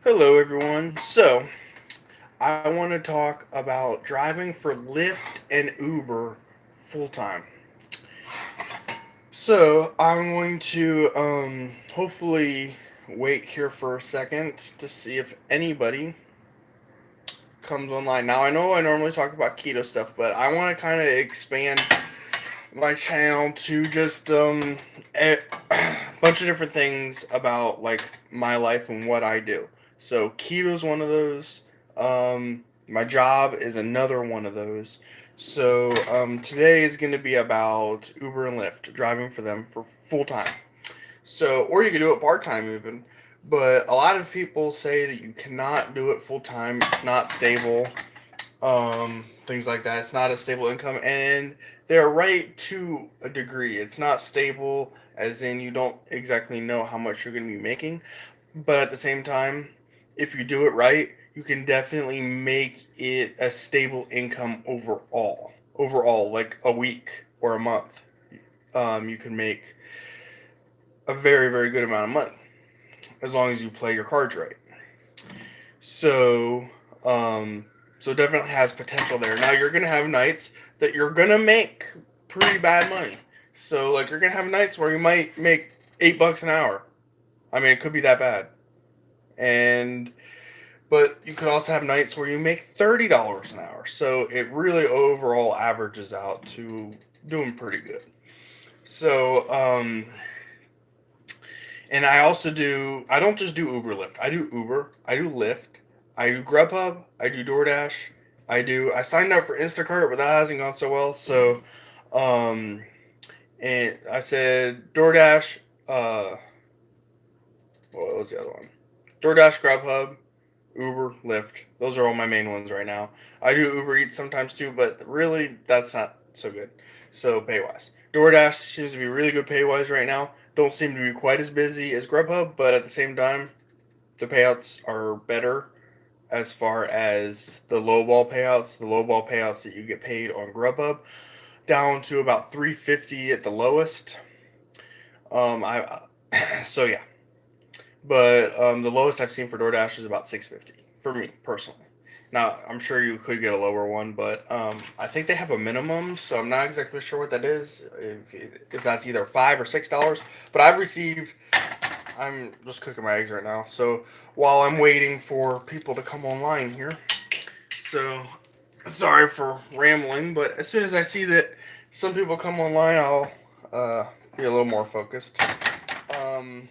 Hello, everyone. So, I want to talk about driving for Lyft and Uber full time. So, I'm going to hopefully wait here for a second to see if anybody comes online. Now, I know I normally talk about keto stuff, but I want to kind of expand my channel to just a bunch of different things about like my life and what I do. So keto is one of those. My job is another one of those. So today is going to be about Uber and Lyft, driving for them for full time. So, or you could do it part time even. But a lot of people say that you cannot do it full time. It's not stable, things like that. It's not a stable income, and they're right to a degree. It's not stable, as in you don't exactly know how much you're going to be making, but at the same time, if you do it right, you can definitely make it a stable income overall. Overall, like a week or a month, you can make a very, very good amount of money as long as you play your cards right. So, um, so it definitely has potential there. Now you're gonna have nights that you're gonna make pretty bad money. So like you're gonna have nights where you might make $8 an hour. I mean, it could be that bad. And but you could also have nights where you make $30 an hour. So it really overall averages out to doing pretty good. So and I also do. I don't just do Uber Lyft. I do Uber. I do Lyft. I do Grubhub. I do DoorDash. I do. I signed up for Instacart, but that hasn't gone so well. So, um, and I said DoorDash. What was the other one? DoorDash, Grubhub, Uber, Lyft. Those are all my main ones right now. I do Uber Eats sometimes too, but really that's not so good. So pay wise, DoorDash seems to be really good pay wise right now. Don't seem to be quite as busy as Grubhub, but at the same time, the payouts are better as far as the low ball payouts. The low ball payouts that you get paid on Grubhub down to about 350 at the lowest. I so yeah, but the lowest I've seen for DoorDash is about 650 for me personally. Now I'm sure you could get a lower one, but I think they have a minimum, so I'm not exactly sure what that is. If that's either $5 or $6, but I've received. I'm just cooking my eggs right now, so while I'm waiting for people to come online here, so sorry for rambling, but as soon as I see that some people come online, I'll be a little more focused. Um,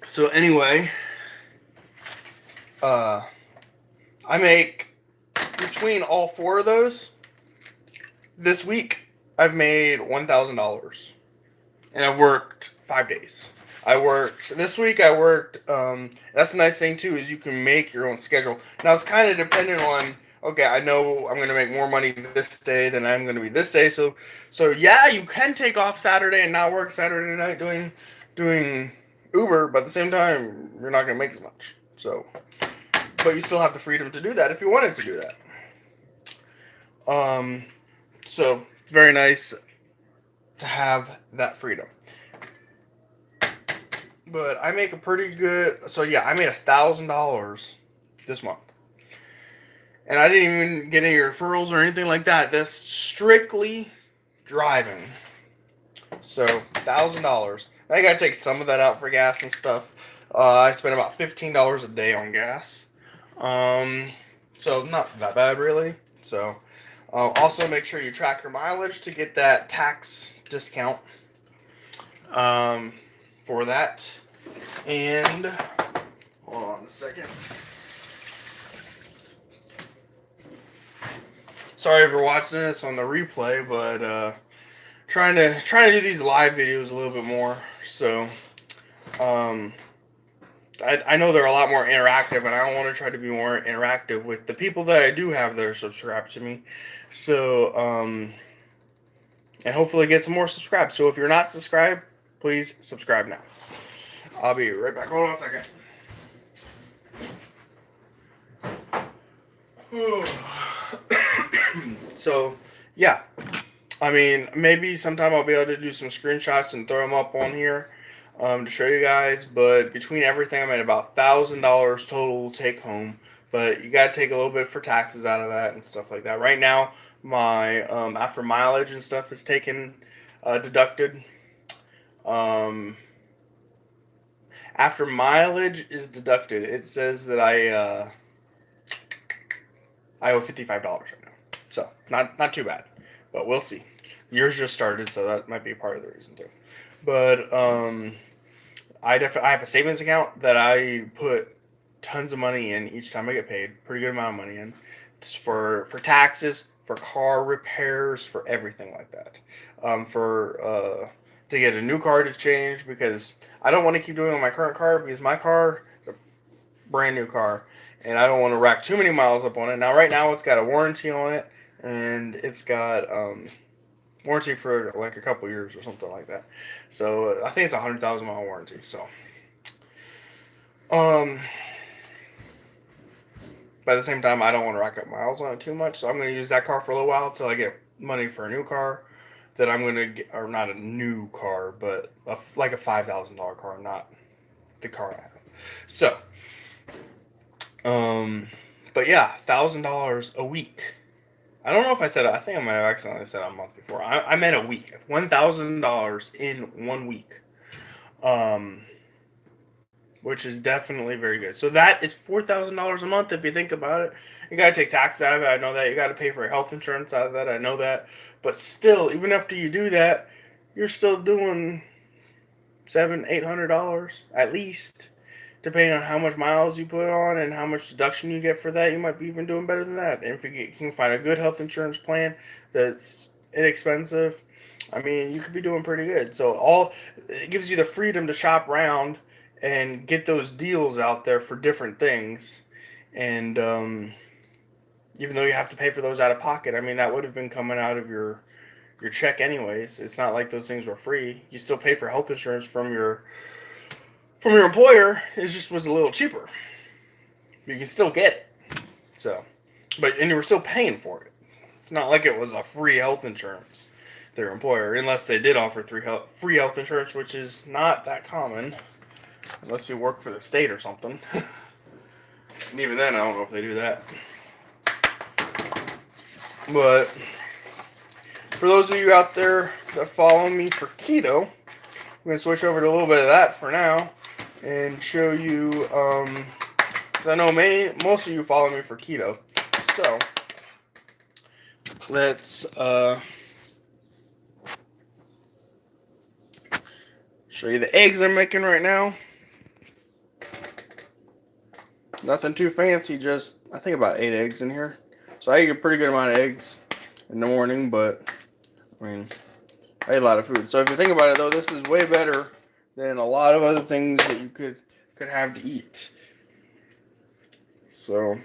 so anyway, uh, I make between all four of those this week. I've made $1,000, and I've worked 5 days. I worked this week. I worked. That's the nice thing too is you can make your own schedule. Now it's kind of dependent on. Okay, I know I'm going to make more money this day than I'm going to be this day. So yeah, you can take off Saturday and not work Saturday night doing Uber, but at the same time, you're not going to make as much. So, but you still have the freedom to do that if you wanted to do that. So it's very nice to have that freedom. But I make a pretty good. So yeah, I made $1,000 this month, and I didn't even get any referrals or anything like that. That's strictly driving. So $1,000. I gotta take some of that out for gas and stuff. I spend about $15 a day on gas. Um, so not that bad really. So also make sure you track your mileage to get that tax discount. Um, for that. And hold on a second. Sorry for watching this on the replay, but trying to do these live videos a little bit more. So um, I know they're a lot more interactive, and I want to try to be more interactive with the people that I do have that are subscribed to me. So and hopefully get some more subscribed. So if you're not subscribed, please subscribe now. I'll be right back. Hold on a second. So, yeah. I mean, maybe sometime I'll be able to do some screenshots and throw them up on here. to show you guys. But between everything, I'm at about $1,000 total take home. But you gotta take a little bit for taxes out of that and stuff like that. Right now, my after mileage and stuff is taken deducted. Um, After mileage is deducted, it says that I owe $55 right now. So not too bad, but we'll see. Yours just started, so that might be part of the reason too. But I have a savings account that I put tons of money in each time I get paid. Pretty good amount of money in. It's for taxes, for car repairs, for everything like that. For to get a new car to change because I don't want to keep doing it on my current car because my car is a brand new car and I don't want to rack too many miles up on it. Now, right now, it's got a warranty on it and it's got warranty for like a couple years or something like that. So I think it's a 100,000 mile warranty. So, um, but at the same time, I don't want to rack up miles on it too much. So I'm going to use that car for a little while until I get money for a new car that I'm going to get, or not a new car, but like a $5,000 car, not the car I have. So, but yeah, $1,000 a week. I don't know if I said it. I think I might have accidentally said a month before. I meant a week. $1,000 in 1 week. Um, which is definitely very good. So that is $4,000 a month if you think about it. You gotta take taxes out of it. I know that. You gotta pay for health insurance out of that. I know that. But still, even after you do that, you're still doing $700-800 at least, depending on how much miles you put on and how much deduction you get for that. You might be even doing better than that. And if you can find a good health insurance plan that's inexpensive, I mean, you could be doing pretty good. So it gives you the freedom to shop around and get those deals out there for different things. And even though you have to pay for those out of pocket, I mean, that would have been coming out of your check anyways. It's not like those things were free. You still pay for health insurance from your employer. It just was a little cheaper. You can still get it. So, and you were still paying for it. It's not like it was a free health insurance, their employer, unless they did offer free health insurance, which is not that common, unless you work for the state or something. And even then, I don't know if they do that. But for those of you out there that follow me for keto, I'm going to switch over to a little bit of that for now and show you, because I know most of you follow me for keto. So, let's show you the eggs I'm making right now. Nothing too fancy, just I think about 8 eggs in here. So I eat a pretty good amount of eggs in the morning, but I mean, I eat a lot of food. So if you think about it though, this is way better than a lot of other things that you could have to eat. So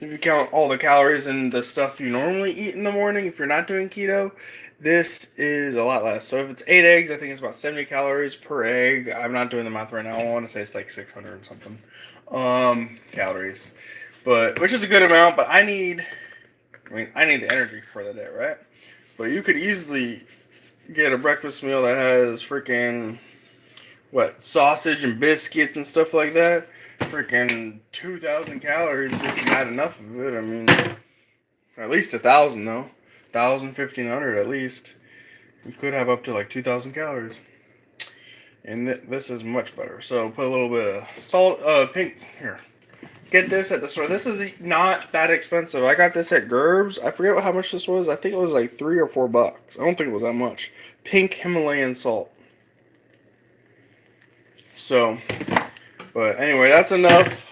if you count all the calories and the stuff you normally eat in the morning, if you're not doing keto, this is a lot less. So if it's 8 eggs, I think it's about 70 calories per egg. I'm not doing the math right now. I want to say it's like 600 and something calories, but which is a good amount. But I need the energy for the day, right? But you could easily get a breakfast meal that has freaking sausage and biscuits and stuff like that. Freaking 2,000 calories if you had enough of it. I mean, at least 1,000 though. 1,000, 1,500 at least. You could have up to like 2,000 calories. And this is much better. So put a little bit of salt, pink, here. Get this at the store. This is not that expensive. I got this at Gerb's. I forget how much this was. I think it was like $3 or $4. I don't think it was that much. Pink Himalayan salt. So, but anyway, that's enough.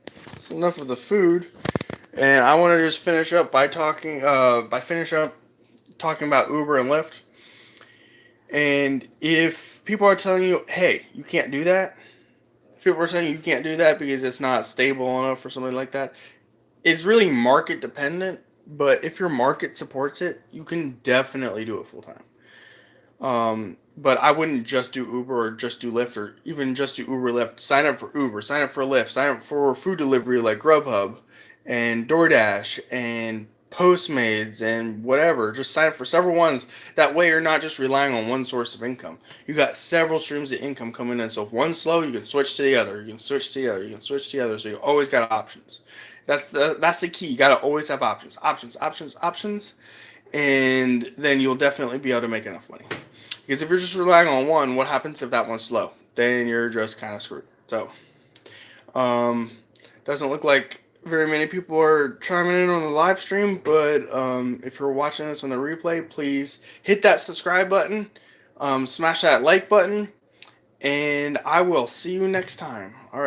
That's enough of the food. And I want to just finish up by talking about Uber and Lyft. And if people are telling you, hey, you can't do that, people are saying you can't do that because it's not stable enough or something like that, it's really market dependent. But if your market supports it, you can definitely do it full time. But I wouldn't just do Uber or just do Lyft or even just do Uber Lyft. Sign up for Uber, sign up for Lyft, sign up for food delivery like Grubhub and DoorDash and Postmates and whatever. Just sign up for several ones. That way you're not just relying on one source of income. You got several streams of income coming in. So if one's slow, you can switch to the other. You can switch to the other. You can switch to the other. So you always got options. That's the key. You gotta always have options. Options, options, options. And then you'll definitely be able to make enough money. Because if you're just relying on one, what happens if that one's slow? Then you're just kind of screwed. So, um, doesn't look like very many people are chiming in on the live stream, but if you're watching this on the replay, please hit that subscribe button, smash that like button, and I will see you next time. All right.